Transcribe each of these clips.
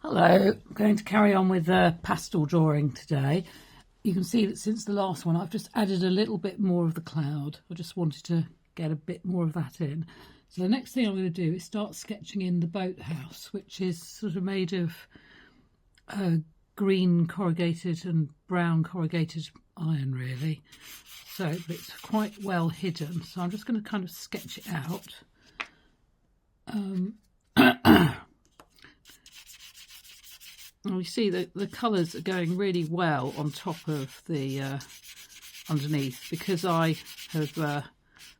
Hello, I'm going to carry on with pastel drawing today. You can see that since the last one I've just added a little bit more of the cloud. I just wanted to get a bit more of that in. So the next thing I'm going to do is start sketching in the boathouse, which is sort of made of green corrugated and brown corrugated iron really. So it's quite well hidden. So I'm just going to kind of sketch it out. And we see that the colours are going really well on top of the underneath, because I have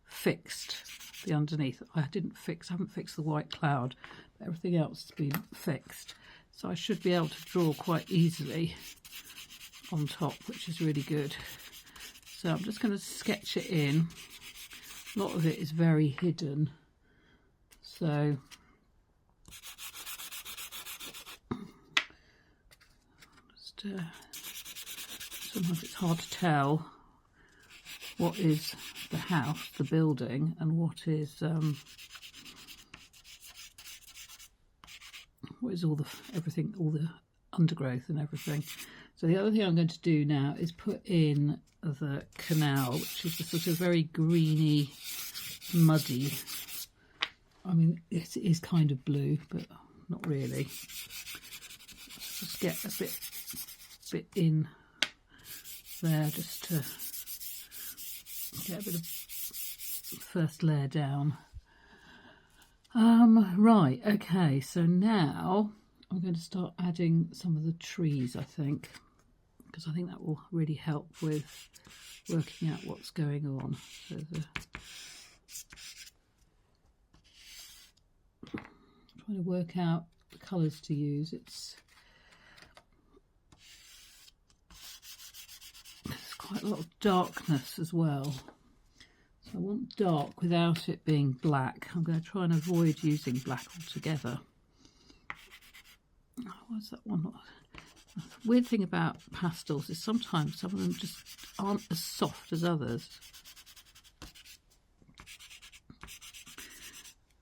fixed the underneath. I haven't fixed the white cloud, but everything else has been fixed. So I should be able to draw quite easily on top, which is really good. So I'm just going to sketch it in. A lot of it is very hidden. So sometimes it's hard to tell what is the house, the building, and what is all the undergrowth and everything. So the other thing I'm going to do now is put in the canal, which is a sort of very greeny, muddy. I mean, it is kind of blue, but not really. Let's just get a bit in there just to get a bit of first layer down. Right, okay, so now I'm going to start adding some of the trees, I think, because I think that will really help with working out what's going on. So trying to work out the colours to use. There's quite a lot of darkness as well. So I want dark without it being black. I'm going to try and avoid using black altogether. Oh, what's that one? The weird thing about pastels is sometimes some of them just aren't as soft as others.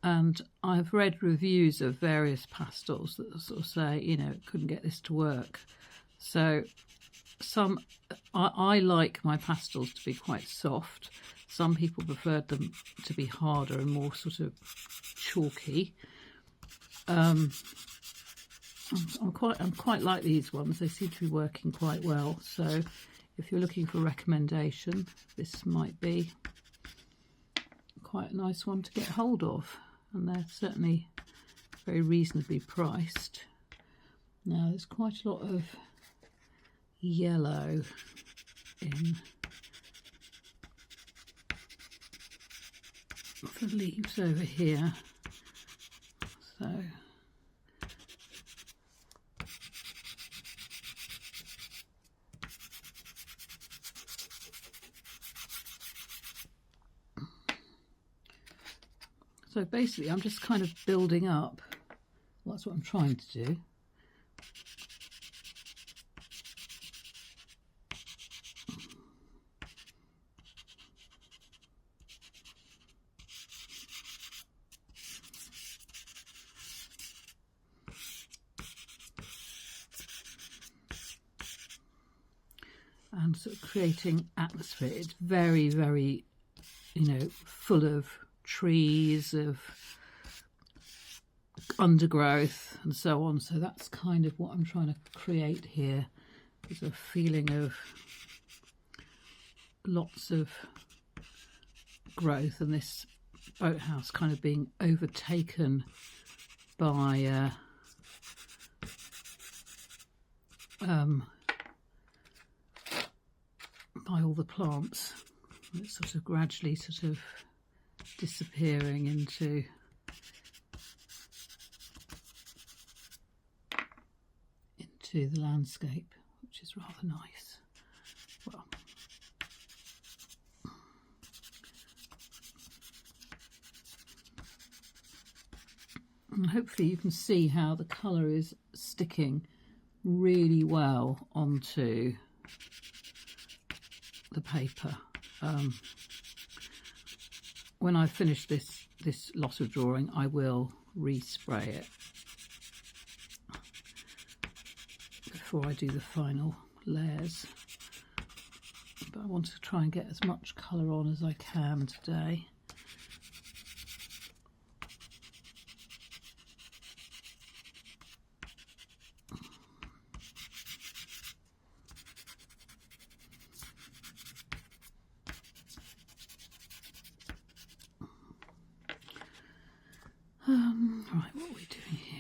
And I've read reviews of various pastels that sort of say, you know, couldn't get this to work. So I like my pastels to be quite soft. Some people preferred them to be harder and more sort of chalky. I'm quite like these ones. They seem to be working quite well. So if you're looking for a recommendation, this might be quite a nice one to get hold of. And they're certainly very reasonably priced. Now there's quite a lot of yellow in the leaves over here. So basically I'm just kind of building up. Well, that's what I'm trying to do. And sort of creating atmosphere. It's very, very, you know, full of trees, of undergrowth and so on. So that's kind of what I'm trying to create here. There's a feeling of lots of growth, and this boathouse kind of being overtaken by all the plants. It's sort of gradually sort of disappearing into the landscape, which is rather nice. Well, and hopefully you can see how the colour is sticking really well onto the paper. When I finish this lot of drawing, I will respray it. before I do the final layers. But I want to try and get as much colour on as I can today. Right, what are we doing here?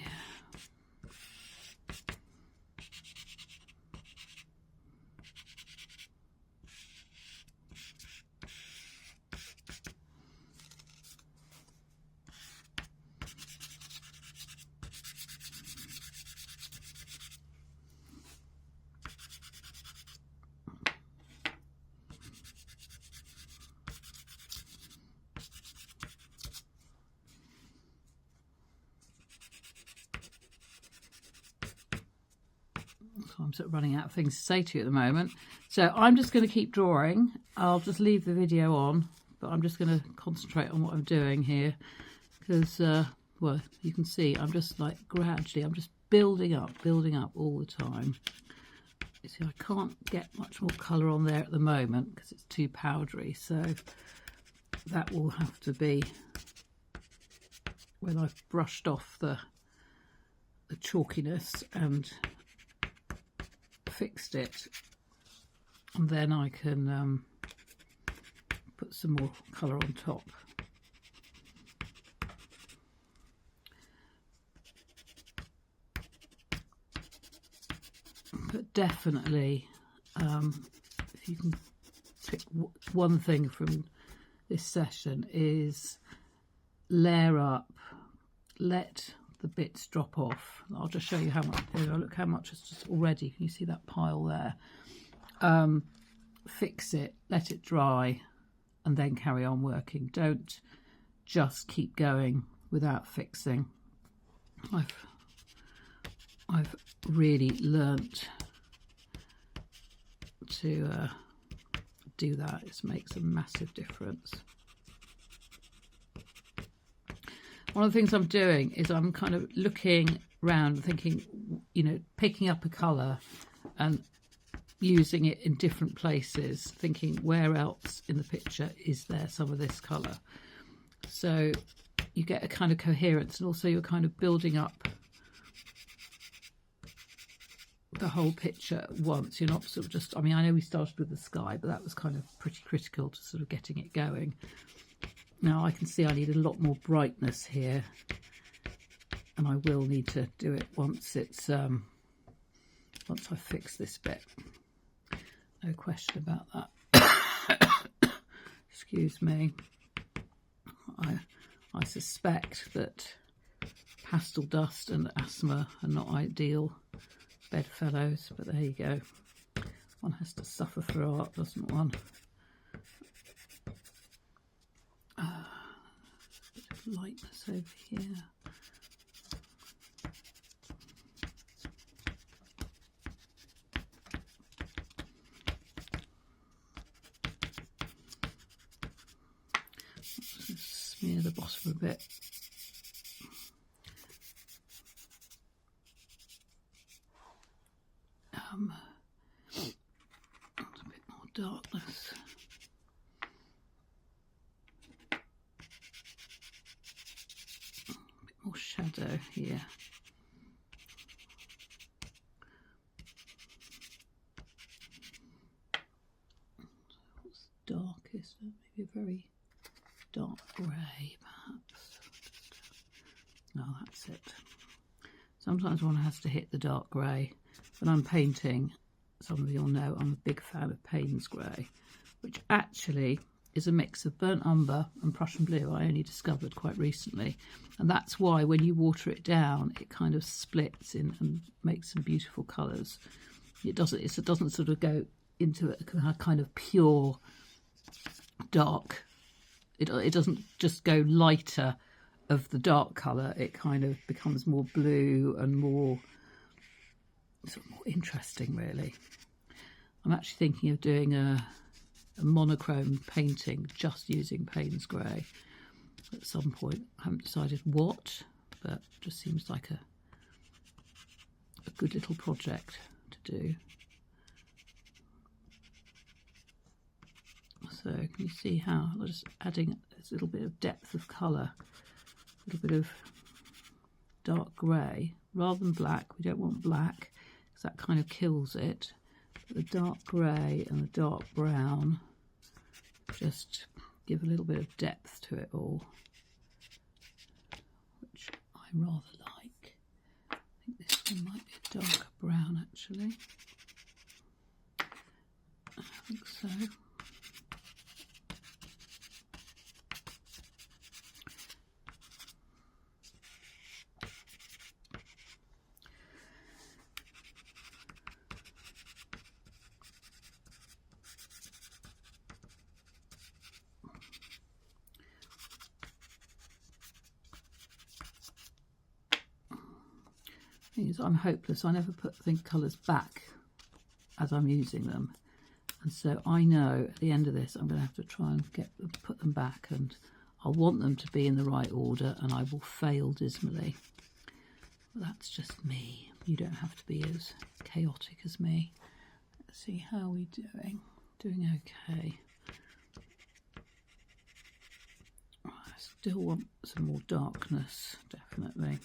So I'm sort of running out of things to say to you at the moment. So I'm just going to keep drawing. I'll just leave the video on, but I'm just going to concentrate on what I'm doing here because, well, you can see I'm just like gradually, I'm just building up all the time. You see, I can't get much more colour on there at the moment because it's too powdery. So that will have to be when I've brushed off the chalkiness and fixed it, and then I can put some more colour on top. But definitely, if you can pick one thing from this session, is layer up, let the bits drop off. I'll just show you how much. Look how much is just already. Can you see that pile there? Fix it, let it dry, and then carry on working. Don't just keep going without fixing. I've really learnt to do that. It makes a massive difference. One of the things I'm doing is I'm kind of looking around, thinking, you know, picking up a colour and using it in different places, thinking where else in the picture is there some of this colour. So you get a kind of coherence, and also you're kind of building up the whole picture at once. You're not sort of just, I mean, I know we started with the sky, but that was kind of pretty critical to sort of getting it going. Now I can see I need a lot more brightness here, and I will need to do it once it's once I fix this bit. No question about that. Excuse me. I suspect that pastel dust and asthma are not ideal bedfellows, but there you go. One has to suffer for art, doesn't one? Lightness over here. Just smear the bottom a bit. A bit more darkness. More shadow here. What's darkest? Maybe a very dark grey, perhaps. No, that's it. Sometimes one has to hit the dark grey. When I'm painting, some of you'll know I'm a big fan of Payne's grey, which actually is a mix of burnt umber and Prussian blue. I only discovered quite recently, and that's why when you water it down, it kind of splits in and makes some beautiful colours. It doesn't sort of go into a kind of pure dark. It doesn't just go lighter of the dark colour. It kind of becomes more blue and more sort of more interesting, really. I'm actually thinking of doing a monochrome painting just using Payne's grey at some point. I haven't decided what, but it just seems like a good little project to do. So can you see how I'm just adding this little bit of depth of colour, a little bit of dark grey rather than black. We don't want black because that kind of kills it. But the dark grey and the dark brown just give a little bit of depth to it all, which I rather like. I think this one might be a darker brown actually. I think so. Thing is, I'm hopeless. I never put the colours back as I'm using them, and so I know at the end of this I'm going to have to try and put them back, and I'll want them to be in the right order, and I will fail dismally. But that's just me. You don't have to be as chaotic as me. Let's see, how are we doing? Doing okay. I still want some more darkness, definitely.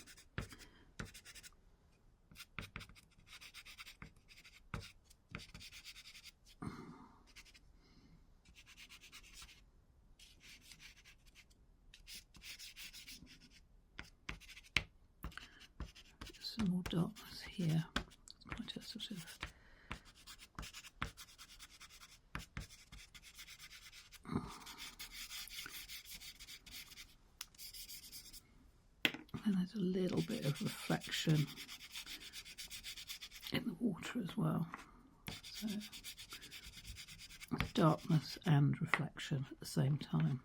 Some more darkness here. Quite a sort of and there's a little bit of reflection in the water as well. So darkness and reflection at the same time.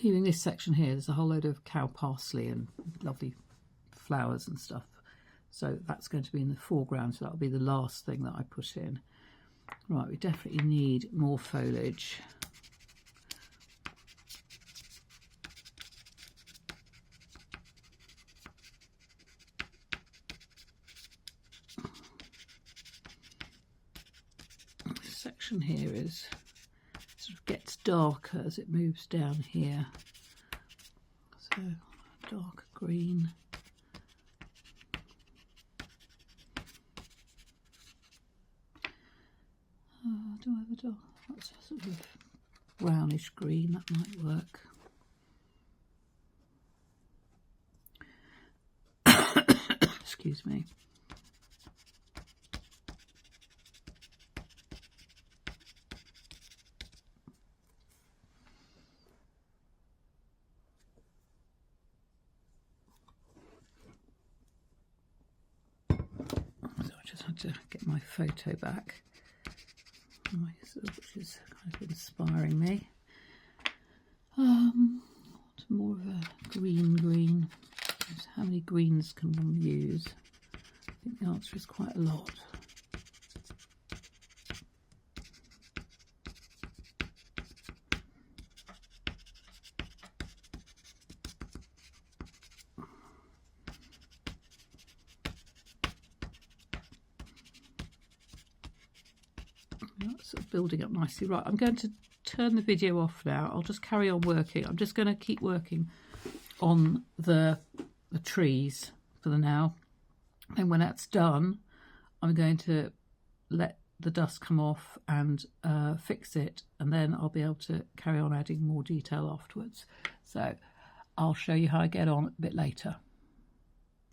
Leaving this section here, there's a whole load of cow parsley and lovely flowers and stuff, so that's going to be in the foreground, so that'll be the last thing that I put in. Right, we definitely need more foliage. This section here is sort of gets darker as it moves down here, so darker green. Do I have a dark? That's a sort of brownish green, that might work. Excuse me. To get my photo back, which is kind of inspiring me. More of a green. How many greens can one use? I think the answer is quite a lot. Sort of building up nicely. Right, I'm going to turn the video off now. I'll just carry on working. I'm just going to keep working on the trees for the now, and when that's done I'm going to let the dust come off and fix it, and then I'll be able to carry on adding more detail afterwards. So I'll show you how I get on a bit later.